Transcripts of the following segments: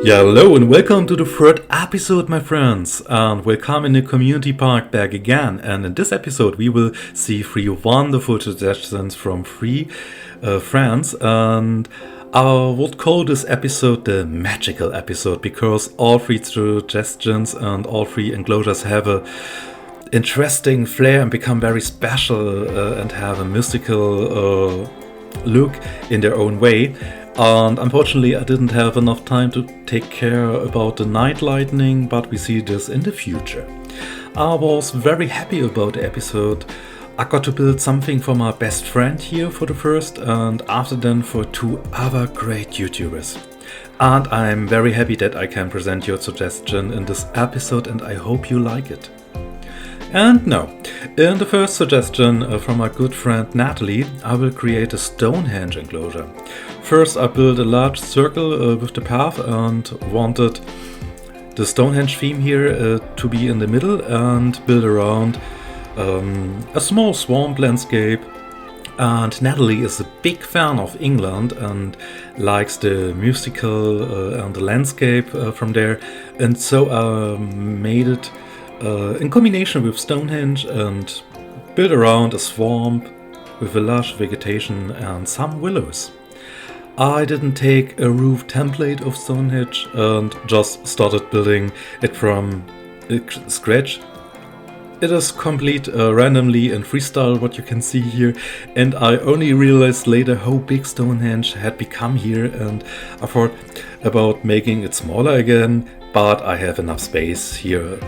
Yeah, hello and welcome to the third episode, my friends. And welcome in the community park back again. And in this episode, we will see three wonderful suggestions from three friends. And I would call this episode the magical episode because all three suggestions and all three enclosures have a interesting flair and become very special and have a mystical look in their own way. And unfortunately, I didn't have enough time to take care about the night lighting, but we see this in the future. I was very happy about the episode. I got to build something for my best friend here for the first, and after then for two other great YouTubers. And I'm very happy that I can present your suggestion in this episode, and I hope you like it. And now, in the first suggestion from my good friend Natalie, I will create a Stonehenge enclosure. First, I built a large circle with the path and wanted the Stonehenge theme here to be in the middle and build around a small swamp landscape. And Natalie is a big fan of England and likes the musical and the landscape from there. And so I made it in combination with Stonehenge and built around a swamp with a lush vegetation and some willows. I didn't take a roof template of Stonehenge and just started building it from scratch. It is complete randomly in freestyle, what you can see here, and I only realized later how big Stonehenge had become here, and I thought about making it smaller again, but I have enough space here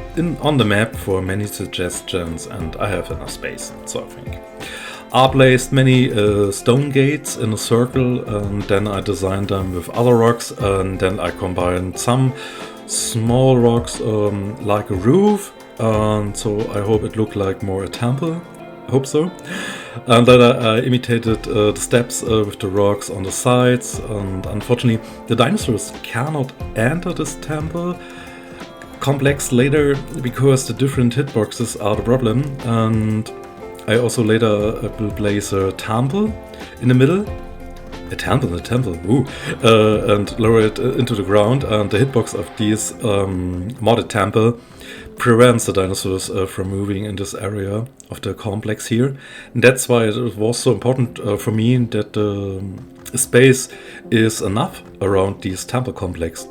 on the map for many suggestions, and I have enough space, so I think. I placed many stone gates in a circle, and then I designed them with other rocks, and then I combined some small rocks like a roof, and so I hope it looked like more a temple. I hope so. And then I imitated the steps with the rocks on the sides, and unfortunately the dinosaurs cannot enter this temple complex later because the different hitboxes are the problem. And I also later will place a temple in the middle. A temple, ooh, and lower it into the ground, and the hitbox of this modded temple prevents the dinosaurs from moving in this area of the complex here. And that's why it was so important for me that the space is enough around this temple complex.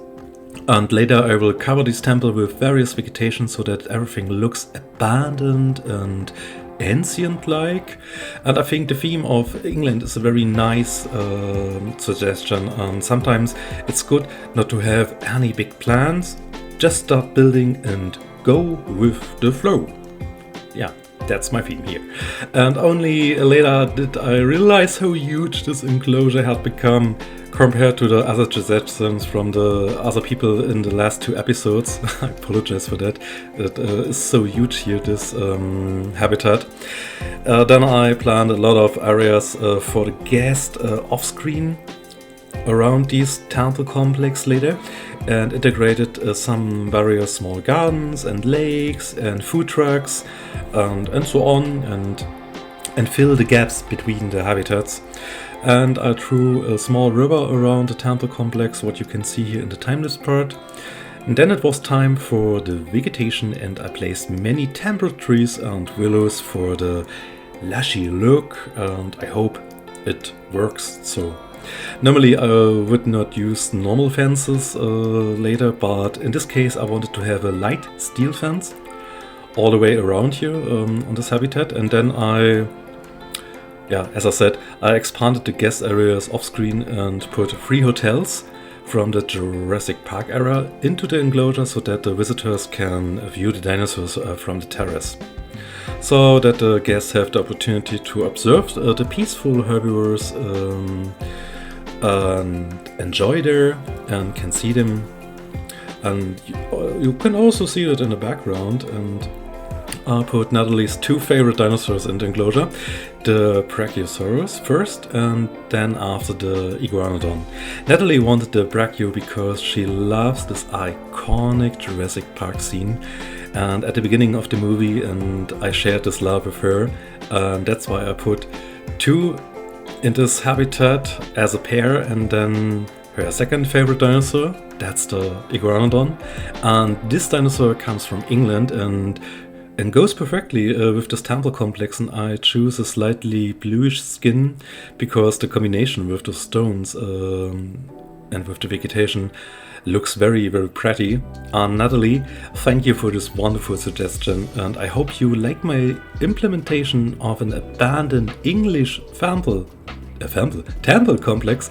And later I will cover this temple with various vegetation so that everything looks abandoned and ancient-like. And I think the theme of England is a very nice suggestion. And sometimes it's good not to have any big plans, just start building and go with the flow. Yeah, that's my theme here. And only later did I realize how huge this enclosure had become compared to the other suggestions from the other people in the last two episodes. I apologize for that. It is so huge here, this habitat. Then I planned a lot of areas for the guest off-screen around this temple complex later, and integrated some various small gardens and lakes and food trucks and so on, and fill the gaps between the habitats. And I threw a small river around the temple complex, what you can see here in the timeless part. And then it was time for the vegetation, and I placed many temple trees and willows for the lushy look, and I hope it works. So normally I would not use normal fences later, but in this case I wanted to have a light steel fence all the way around here on this habitat. And then as I said, I expanded the guest areas off screen and put 3 hotels from the Jurassic Park era into the enclosure so that the visitors can view the dinosaurs from the terrace. So that the guests have the opportunity to observe the peaceful herbivores and enjoy there and can see them. And you can also see it in the background. And I put Natalie's 2 favorite dinosaurs in the enclosure, the Brachiosaurus first and then after the Iguanodon. Natalie wanted the Brachio because she loves this iconic Jurassic Park scene and at the beginning of the movie, and I shared this love with her, and that's why I put 2 in this habitat as a pair, and then her second favorite dinosaur, that's the iguanodon, and this dinosaur comes from England and goes perfectly with this temple complex, and I choose a slightly bluish skin because the combination with the stones and with the vegetation looks very, very pretty. And Natalie, thank you for this wonderful suggestion, and I hope you like my implementation of an abandoned English temple complex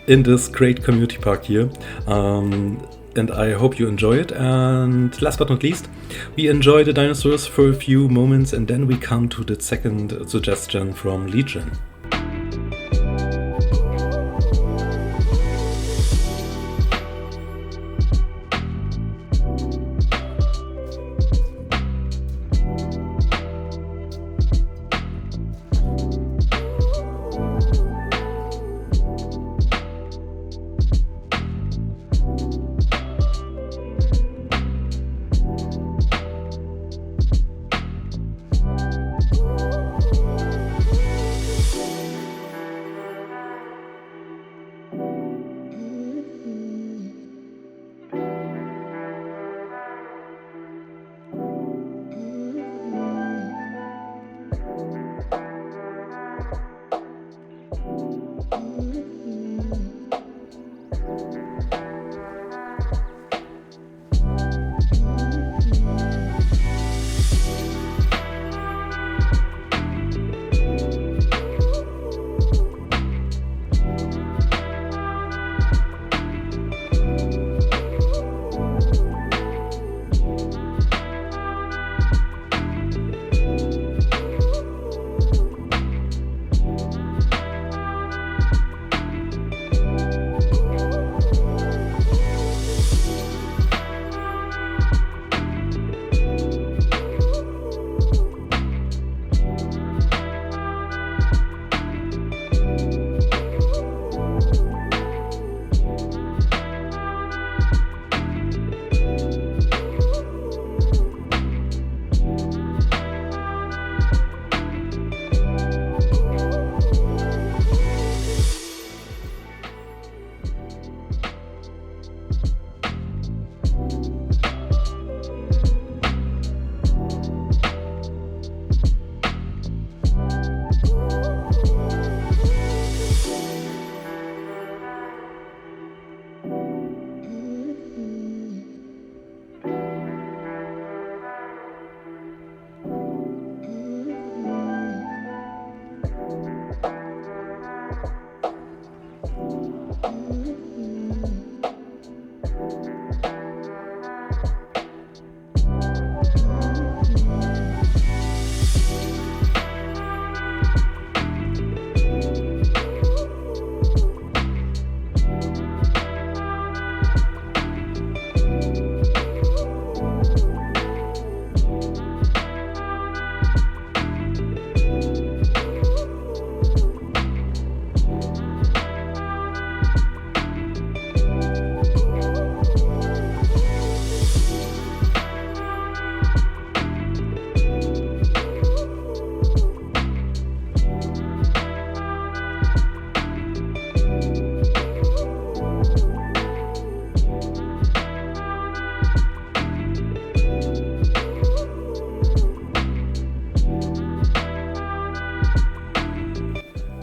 in this great community park here. And I hope you enjoy it. And last but not least, we enjoy the dinosaurs for a few moments, and then we come to the second suggestion from Legion.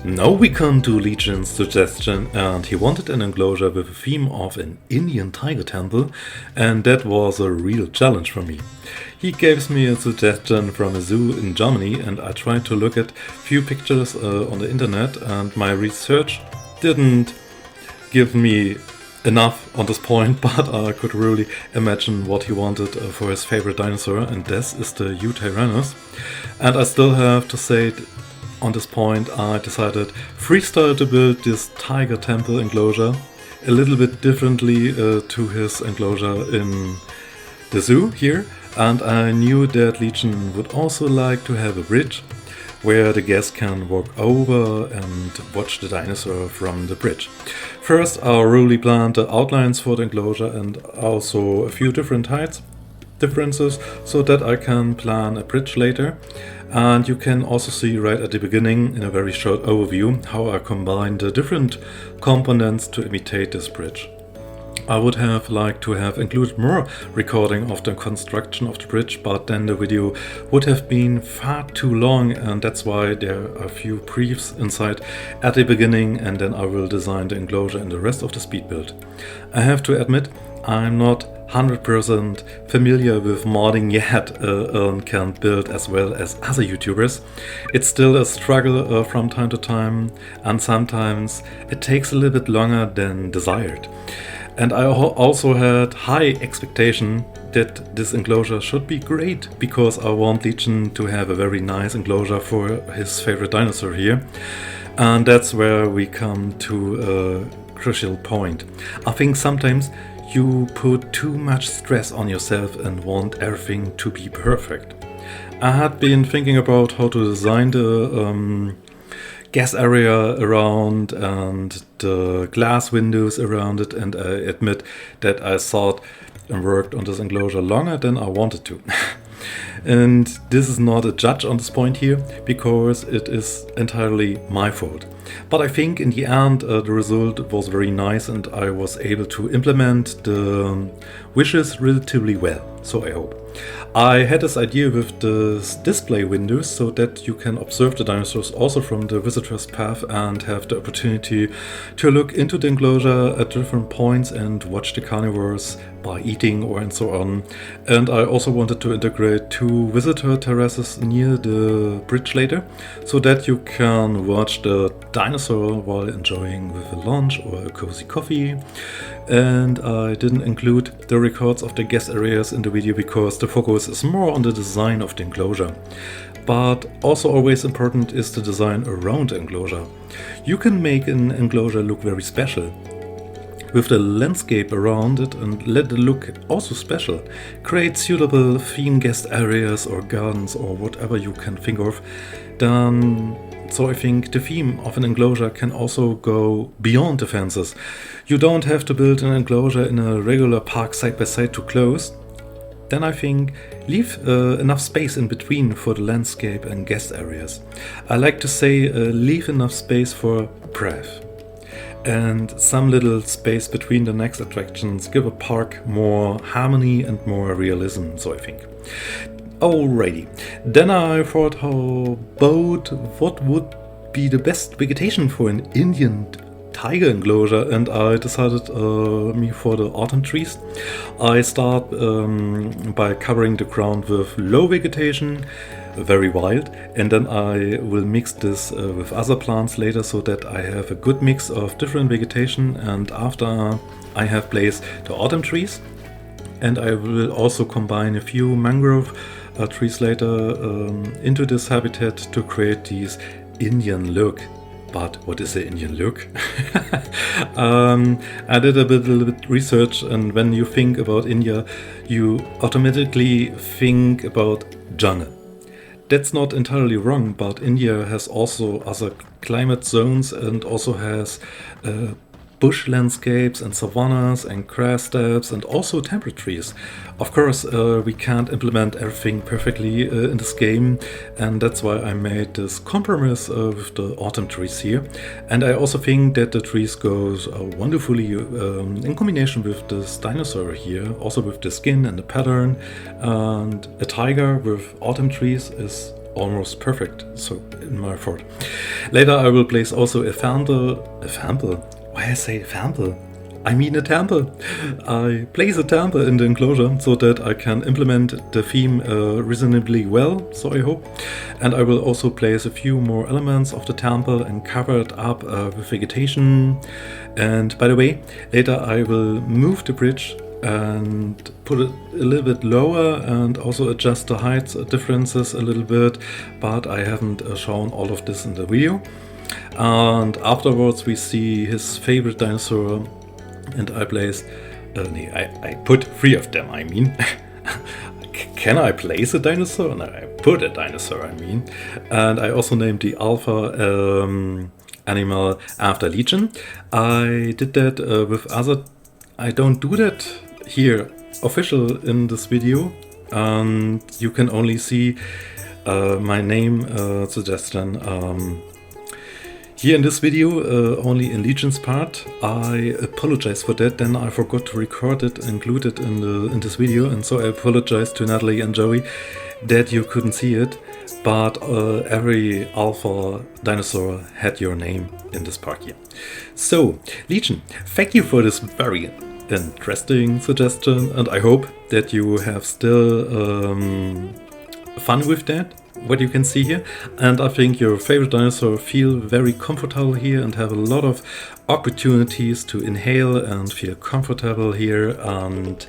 Now we come to Legion's suggestion, and he wanted an enclosure with a theme of an Indian tiger temple, and that was a real challenge for me. He gives me a suggestion from a zoo in Germany, and I tried to look at few pictures on the internet, and my research didn't give me enough on this point, but I could really imagine what he wanted for his favorite dinosaur, and this is the Eutyrannus. And I still have to say, on this point, I decided freestyle to build this tiger temple enclosure a little bit differently to his enclosure in the zoo here, and I knew that Legion would also like to have a bridge where the guests can walk over and watch the dinosaur from the bridge. First, I really planned the outlines for the enclosure and also a few different heights differences so that I can plan a bridge later. And you can also see right at the beginning in a very short overview how I combine the different components to imitate this bridge. I would have liked to have included more recording of the construction of the bridge, but then the video would have been far too long, and that's why there are a few briefs inside at the beginning, and then I will design the enclosure and the rest of the speed build. I have to admit, I'm not 100% familiar with modding yet and can't build as well as other YouTubers. It's still a struggle from time to time, and sometimes it takes a little bit longer than desired. And I also had high expectation that this enclosure should be great, because I want Legion to have a very nice enclosure for his favorite dinosaur here. And that's where we come to a crucial point. I think sometimes you put too much stress on yourself and want everything to be perfect. I had been thinking about how to design the gas area around and the glass windows around it, and I admit that I thought and worked on this enclosure longer than I wanted to. And this is not a judge on this point here, because it is entirely my fault. But I think in the end the result was very nice, and I was able to implement the wishes relatively well, so I hope. I had this idea with the display windows so that you can observe the dinosaurs also from the visitor's path and have the opportunity to look into the enclosure at different points and watch the carnivores by eating or and so on. And I also wanted to integrate 2 visitor terraces near the bridge later, so that you can watch the dinosaur while enjoying with a lunch or a cozy coffee. And I didn't include the records of the guest areas in the video because the focus is more on the design of the enclosure. But also always important is the design around the enclosure. You can make an enclosure look very special with the landscape around it and let it look also special. Create suitable theme guest areas or gardens or whatever you can think of. So I think the theme of an enclosure can also go beyond the fences. You don't have to build an enclosure in a regular park side by side to close. Then I think leave enough space in between for the landscape and guest areas. I like to say leave enough space for breath. And some little space between the next attractions give a park more harmony and more realism, so I think. Alrighty, then I thought about what would be the best vegetation for an Indian tiger enclosure, and I decided for the autumn trees. I start by covering the ground with low vegetation, very wild, and then I will mix this with other plants later so that I have a good mix of different vegetation. And after I have placed the autumn trees, and I will also combine a few mangrove trees later into this habitat to create these Indian look. But what is the Indian look? I did a little bit research, and when you think about India, you automatically think about jungle. That's not entirely wrong, but India has also other climate zones and also has bush landscapes and savannas and grass steppes and also temperate trees. Of course, we can't implement everything perfectly in this game, and that's why I made this compromise with the autumn trees here. And I also think that the trees goes wonderfully in combination with this dinosaur here, also with the skin and the pattern. And a tiger with autumn trees is almost perfect, so in my thought. Later I will place also a temple. Why I say temple? I mean a temple. I place a temple in the enclosure so that I can implement the theme reasonably well, so I hope. And I will also place a few more elements of the temple and cover it up with vegetation. And by the way, later I will move the bridge and put it a little bit lower and also adjust the height differences a little bit, but I haven't shown all of this in the video. And afterwards we see his favorite dinosaur, and I place I put 3 of them, I mean. Can I place a dinosaur? No, I put a dinosaur, I mean. And I also named the alpha animal after Legion. I did that with other. I don't do that here official in this video, and you can only see my name suggestion. Here in this video, only in Legion's part, I apologize for that. Then I forgot to record it, include it in this video, and so I apologize to Natalie and Joey that you couldn't see it. But every alpha dinosaur had your name in this part here. So, Legion, thank you for this very interesting suggestion, and I hope that you have still fun with that, what you can see here. And I think your favorite dinosaur feel very comfortable here and have a lot of opportunities to inhale and feel comfortable here. And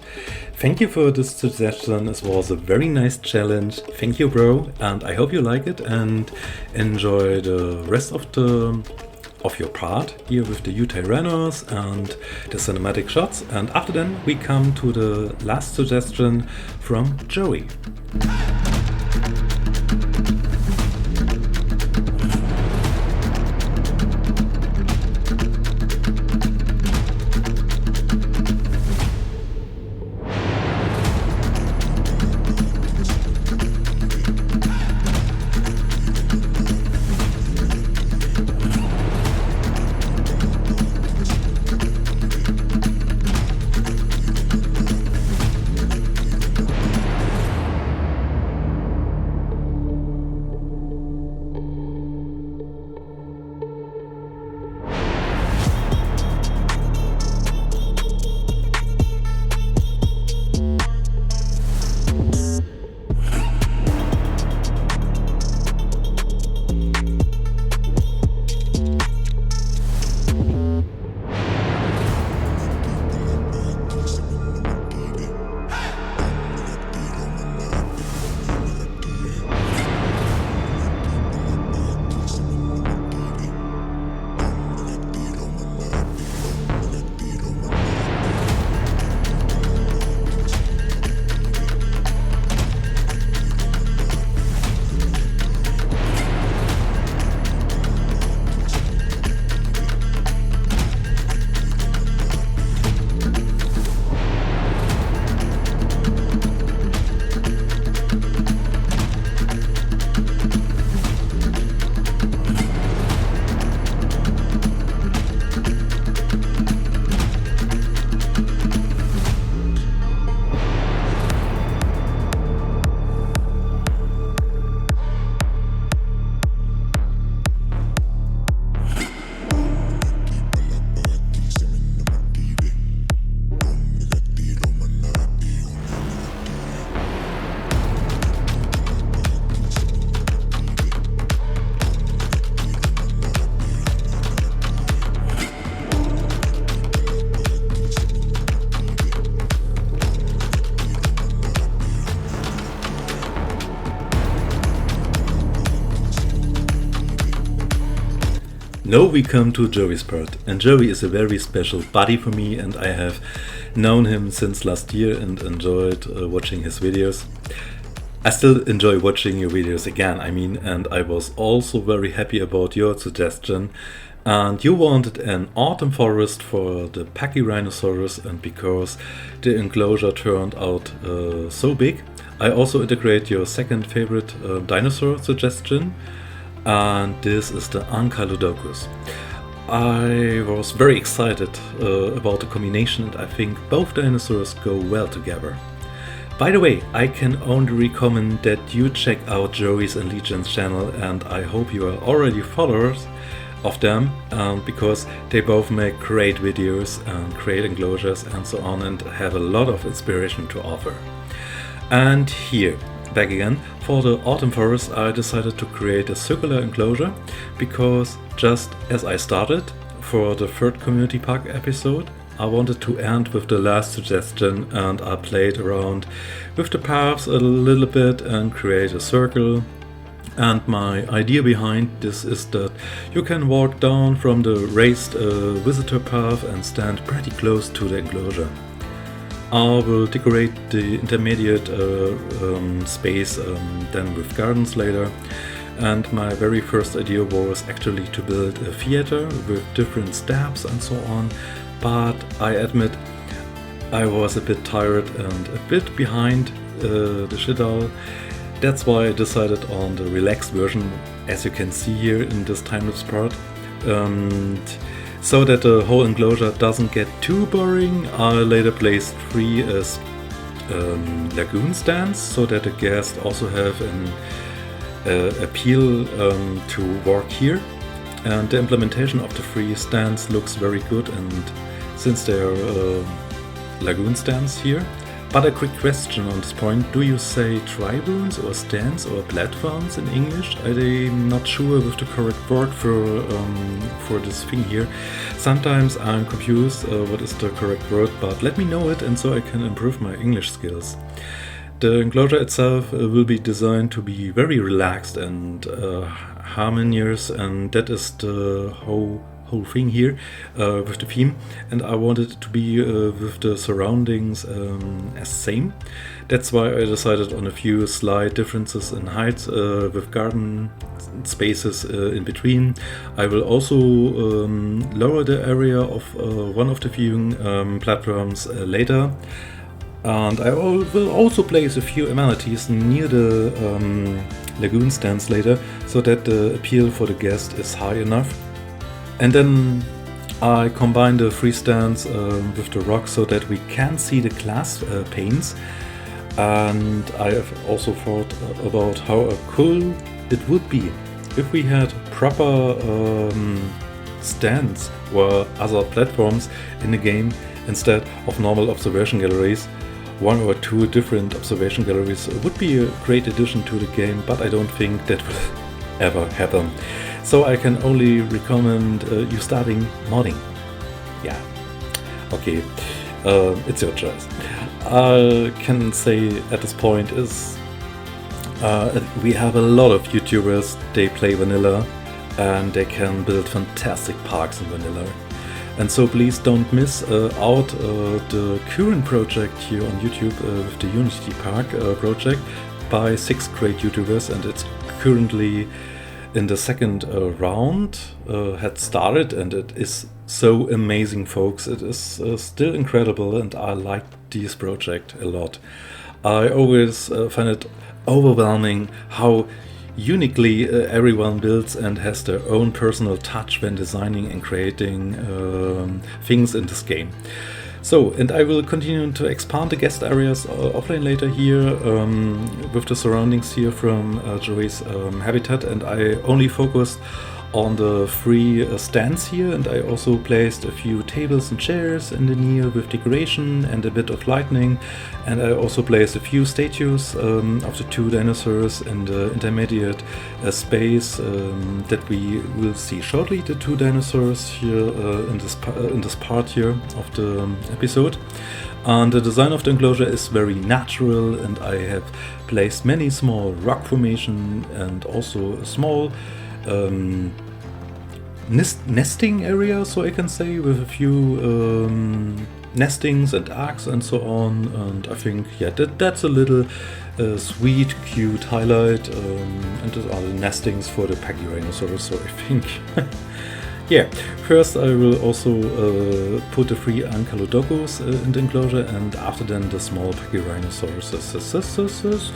thank you for this suggestion. It was a very nice challenge. Thank you, bro, and I hope you like it and enjoy the rest of your part here with the Eutyrannos and the cinematic shots. And after then we come to the last suggestion from Joey. Now we come to Joey's part, and Joey is a very special buddy for me, and I have known him since last year and enjoyed watching his videos. I still enjoy watching your videos again, and I was also very happy about your suggestion. And you wanted an autumn forest for the Pachyrhinosaurus, and because the enclosure turned out so big, I also integrate your second favorite dinosaur suggestion. And this is the Ankylodocus. I was very excited about the combination, and I think both dinosaurs go well together. By the way, I can only recommend that you check out Joey's and Legion's channel, and I hope you are already followers of them, because they both make great videos and great enclosures and so on, and have a lot of inspiration to offer. And here, back again, for the autumn forest I decided to create a circular enclosure, because just as I started for the third community park episode, I wanted to end with the last suggestion, and I played around with the paths a little bit and create a circle. And my idea behind this is that you can walk down from the raised visitor path and stand pretty close to the enclosure. I will decorate the intermediate space then with gardens later. And my very first idea was actually to build a theater with different steps and so on. But I admit I was a bit tired and a bit behind the schedule. that's why I decided on the relaxed version, as you can see here in this time-lapse part. So that the whole enclosure doesn't get too boring, I later placed 3 lagoon stands so that the guests also have an appeal to walk here. And the implementation of the 3 stands looks very good, and since they are lagoon stands here. But a quick question on this point, do you say tribunes or stands or platforms in English? I'm not sure with the correct word for this thing here. Sometimes I'm confused what is the correct word, but let me know it, and so I can improve my English skills. The enclosure itself will be designed to be very relaxed and harmonious, and that is the whole thing here with the theme, and I wanted it to be with the surroundings as same. That's why I decided on a few slight differences in height with garden spaces in between. I will also lower the area of one of the viewing platforms later, and I will also place a few amenities near the lagoon stands later, so that the appeal for the guest is high enough. And then I combine the 3 stands with the rock so that we can see the glass panes. And I have also thought about how cool it would be if we had proper stands or other platforms in the game instead of normal observation galleries. 1 or 2 different observation galleries would be a great addition to the game, but I don't think that will ever happen. So I can only recommend you starting modding. Yeah, okay, it's your choice. I can say at this point is we have a lot of YouTubers, they play vanilla and they can build fantastic parks in vanilla. And so please don't miss out the current project here on YouTube with the Unity Park project by 6 great YouTubers, and it's currently in the second round, had started, and it is so amazing, folks. It is still incredible, and I like this project a lot. I always find it overwhelming how uniquely everyone builds and has their own personal touch when designing and creating things in this game. So, and I will continue to expand the guest areas offline later here with the surroundings here from Joey's habitat, and I only focused on the 3 stands here, and I also placed a few tables and chairs in the near with decoration and a bit of lighting, and I also placed a few statues of the 2 dinosaurs in the intermediate space that we will see shortly, the 2 dinosaurs here in this part here of the episode. And the design of the enclosure is very natural, and I have placed many small rock formation and also a small nesting area, so I can say, with a few nestings and arcs and so on. And I think, yeah, that's a little sweet, cute highlight. And those are the nestings for the Pachyrhinosaurus, so I think yeah. First I will also put the 3 Ankylodocus in the enclosure, and after then the small Pachyrhinosaurus.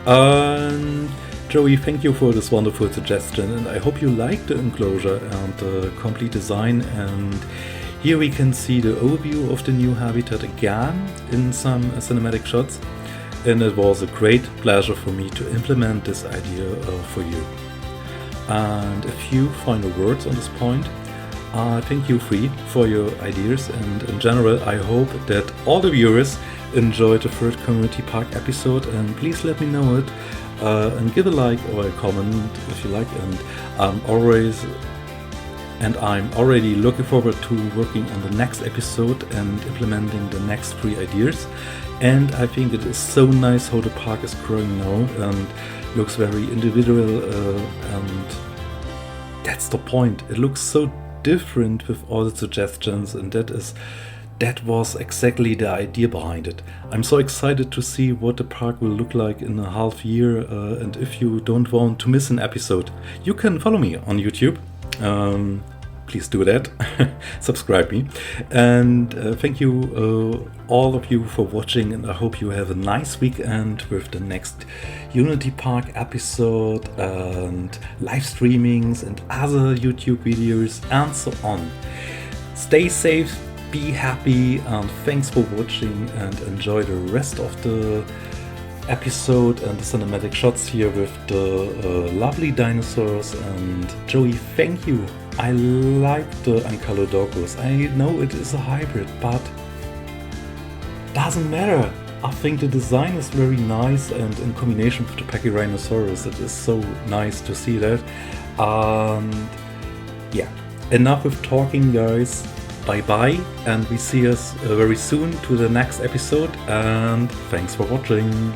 And Joey, thank you for this wonderful suggestion, and I hope you like the enclosure and the complete design. And here we can see the overview of the new habitat again in some cinematic shots, and it was a great pleasure for me to implement this idea for you. And a few final words on this point. Thank you, Free, for your ideas, and in general I hope that all the viewers enjoyed the third Community Park episode, and please let me know it. And give a like or a comment if you like, and I'm already looking forward to working on the next episode and implementing the next 3 ideas. And I think it is so nice how the park is growing now and looks very individual, and that's the point. It looks so different with all the suggestions, and that was exactly the idea behind it. I'm so excited to see what the park will look like in a half year, and if you don't want to miss an episode, you can follow me on YouTube. please do that. Subscribe me. And thank you, all of you, for watching. And I hope you have a nice weekend with the next Unity Park episode and live streamings and other YouTube videos and so on. Stay safe, be happy, and thanks for watching, and enjoy the rest of the episode and the cinematic shots here with the lovely dinosaurs. And Joey, thank you. I like the Ankylodocus. I know it is a hybrid, but doesn't matter. I think the design is very nice, and in combination with the Pachyrhinosaurus, it is so nice to see that. And yeah, enough with talking, guys. Bye bye, and we see us very soon to the next episode, and thanks for watching.